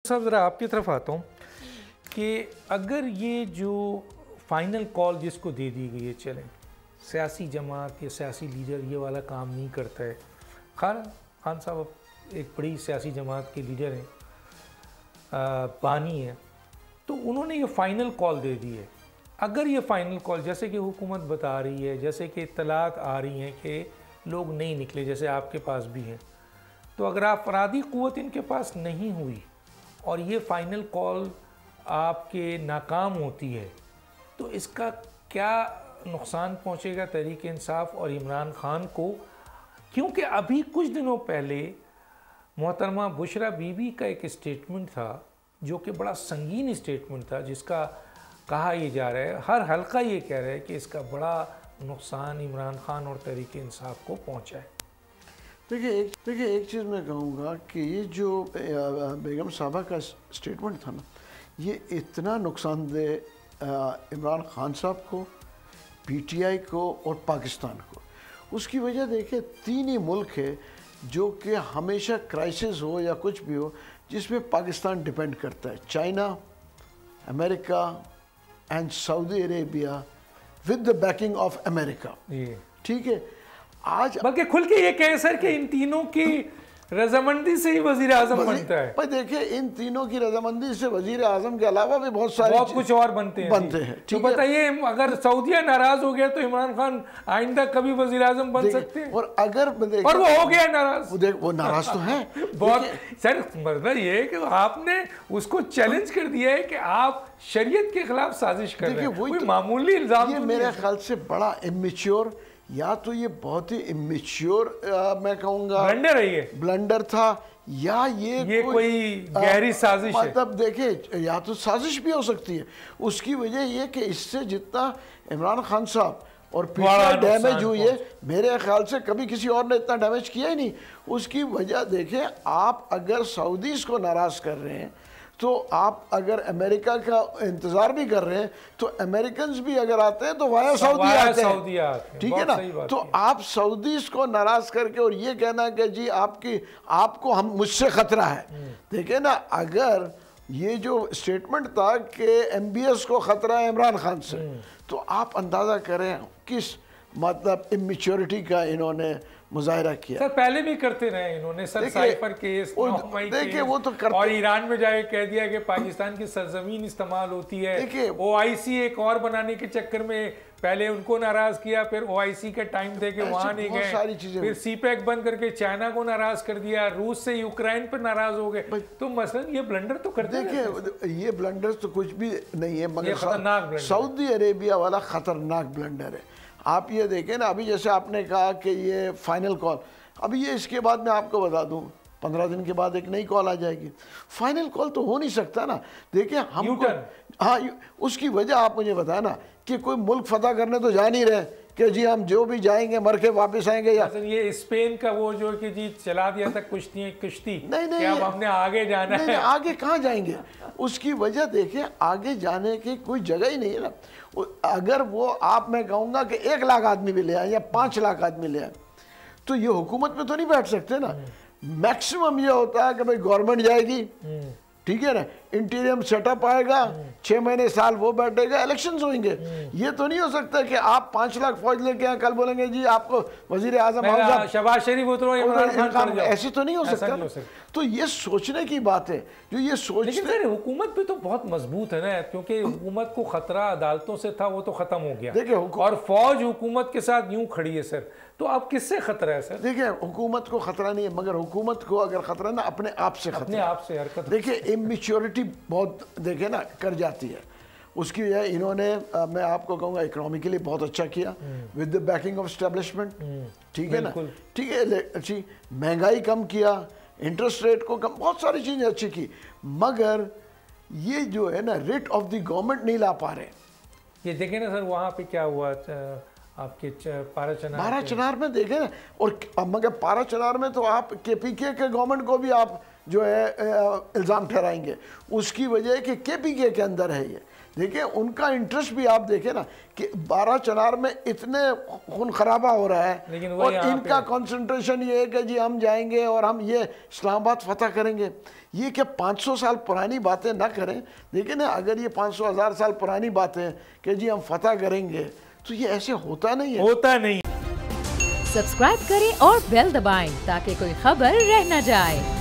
साहब ज़रा आपकी तरफ आता हूँ कि अगर ये जो फाइनल कॉल जिसको दे दी गई है, चलें सियासी जमात या सियासी लीडर ये वाला काम नहीं करता है। खान साहब एक बड़ी सियासी जमात के लीडर हैं, बानी है, तो उन्होंने ये फ़ाइनल कॉल दे दी है। अगर ये फ़ाइनल कॉल जैसे कि हुकूमत बता रही है, जैसे कि इत्तलात आ रही हैं कि लोग नहीं निकले, जैसे आपके पास भी हैं, तो अगर अफरादी क़ुव्वत इनके पास नहीं हुई और ये फ़ाइनल कॉल आपके नाकाम होती है, तो इसका क्या नुकसान पहुंचेगा तहरीक इंसाफ और इमरान खान को? क्योंकि अभी कुछ दिनों पहले मोहतरमा बुशरा बीबी का एक स्टेटमेंट था जो कि बड़ा संगीन स्टेटमेंट था, जिसका कहा यह जा रहा है, हर हल्का ये कह रहा है कि इसका बड़ा नुकसान इमरान खान और तहरीक इंसाफ को पहुंचा है। देखिए एक चीज़ मैं कहूँगा कि ये जो बेगम साहबा का स्टेटमेंट था ना, ये इतना नुकसानदेह इमरान खान साहब को, पीटीआई को और पाकिस्तान को। उसकी वजह देखिए, तीन ही मुल्क है जो कि हमेशा क्राइसिस हो या कुछ भी हो जिसमें पाकिस्तान डिपेंड करता है, China, America and Saudi Arabia with the banking of America. ठीक है, आज बल्कि खुल के ये कहे सर कि इन तीनों की रजामंदी से ही वजीर आजम बनता है। पर देखिए, इन तीनों की रजामंदी से वजीर आजम के अलावा भी बहुत कुछ और बनते हैं। तो बताइए, अगर सऊदिया नाराज हो गया तो इमरान खान आइंदा कभी वजीर आजम बन सकते हैं? और अगर और वो हो गया नाराज, वो नाराज तो है बहुत। सर मतलब ये है कि आपने उसको चैलेंज कर दिया है कि आप शरीयत के खिलाफ साजिश कर रहे हैं। कोई मामूली इल्जाम ये मेरे ख्याल से बड़ा इमेच्योर, या तो ये बहुत ही इमेच्योर मैं कहूँगा ब्लंडर था, या ये कोई गहरी साजिश है। मतलब देखिए, या तो साजिश भी हो सकती है। उसकी वजह ये कि इससे जितना इमरान खान साहब और पीटीआई डैमेज हुई है, मेरे ख्याल से कभी किसी और ने इतना डैमेज किया ही नहीं। उसकी वजह देखिए, आप अगर सऊदीज़ को नाराज़ कर रहे हैं, तो आप अगर अमेरिका का इंतज़ार भी कर रहे हैं, तो अमेरिकन भी अगर आते हैं तो वाया सऊदी आते हैं। ठीक है ना? तो आप सऊदीज़ को नाराज़ करके और ये कहना कि जी आपको हम मुझसे ख़तरा है। देखिए ना, अगर ये जो स्टेटमेंट था कि MBS को ख़तरा है इमरान खान से, तो आप अंदाज़ा करें किस मतलब इमेच्योरिटी का इन्होंने मुजाहिरा किया। सर पहले भी करते रहे इन्होंने, सर साइफर केस, देखिए वो तो करते, और ईरान में जाके कह दिया कि पाकिस्तान की सरजमीन इस्तेमाल होती है। OIC एक और बनाने के चक्कर में पहले उनको नाराज किया, फिर OIC का टाइम दे के वहां नहीं गए, फिर CPEC बंद करके चाइना को नाराज कर दिया, रूस से यूक्रेन पर नाराज हो गए। तो मसलन ये ब्लंडर तो करते। देखिए ये ब्लंडर तो कुछ भी नहीं है, मगर सऊदी अरेबिया वाला खतरनाक ब्लंडर है। आप ये देखें ना, अभी जैसे आपने कहा कि ये फाइनल कॉल, अभी ये इसके बाद मैं आपको बता दूं 15 दिन के बाद एक नई कॉल आ जाएगी। फाइनल कॉल तो हो नहीं सकता ना। देखिए हम, हाँ, उसकी वजह आप मुझे बताया ना कि कोई मुल्क फतह करने तो जा नहीं रहे कि जी हम जो भी जाएंगे मर के वापस आएंगे। या ये स्पेन का वो जो कि जी चला दिया था कुश्ती, नहीं अब हमने आगे जाना है। आगे कहाँ जाएंगे? उसकी वजह देखिए, आगे जाने की कोई जगह ही नहीं है ना। अगर वो मैं कहूँगा कि 1 लाख आदमी भी ले आए या 5 लाख आदमी ले आए, तो ये हुकूमत में तो नहीं बैठ सकते ना। मैक्सिमम ये होता है कि भाई गवर्नमेंट जाएगी, ठीक है ना, इंटीरियम सेटअप आएगा, 6 महीने साल वो बैठेगा, इलेक्शंस होंगे। ये तो नहीं हो सकता कि आप 5 लाख फौज लेके आए, कल बोलेंगे जी आपको वजीर आजम शहबाज शरीफ उतरो, ऐसे तो नहीं हो सकता। तो ये सोचने की बात है जो ये सोच। लेकिन हुकूमत भी तो बहुत मजबूत है ना, क्योंकि हुकूमत को खतरा अदालतों से था, वो तो खत्म हो गया। देखिए, और फौज हुकूमत के साथ यूं खड़ी है सर, तो अब किससे खतरा है सर? देखिए, हुकूमत को खतरा नहीं है, मगर हुकूमत को अगर खतरा ना अपने आप से खतरा, अपने आप से हरकत। देखिए इमेच्योरिटी बहुत देखे ना कर जाती है। उसकी वजह इन्होंने मैं आपको कहूँगा इकोनॉमिकली बहुत अच्छा किया with the banking of establishment. ठीक है ना, ठीक है, अच्छी महंगाई कम किया, इंटरेस्ट रेट को कम, बहुत सारी चीज़ें अच्छी की, मगर ये जो है ना रेट ऑफ द गवर्नमेंट नहीं ला पा रहे। ये देखें ना सर, वहाँ पे क्या हुआ आपके पारा चनार में देखें ना, और मगर पारा चनार में तो आप KPK के गवर्नमेंट को भी आप जो है इल्ज़ाम ठहराएंगे। उसकी वजह कि KPK के अंदर है ये। देखिए उनका इंटरेस्ट भी आप देखें ना कि 12 चनार में इतने खून खराबा हो रहा है और इनका कंसंट्रेशन ये है कि जी हम जाएंगे और हम ये इस्लामाबाद फतह करेंगे। ये क्या 500 साल पुरानी बातें ना करें। देखिए ना, अगर ये 500,000 साल पुरानी बातें कि जी हम फतह करेंगे, तो ये ऐसे होता नहीं है। होता नहीं। सब्सक्राइब करें और बेल दबाएं ताकि कोई खबर रह न जाए।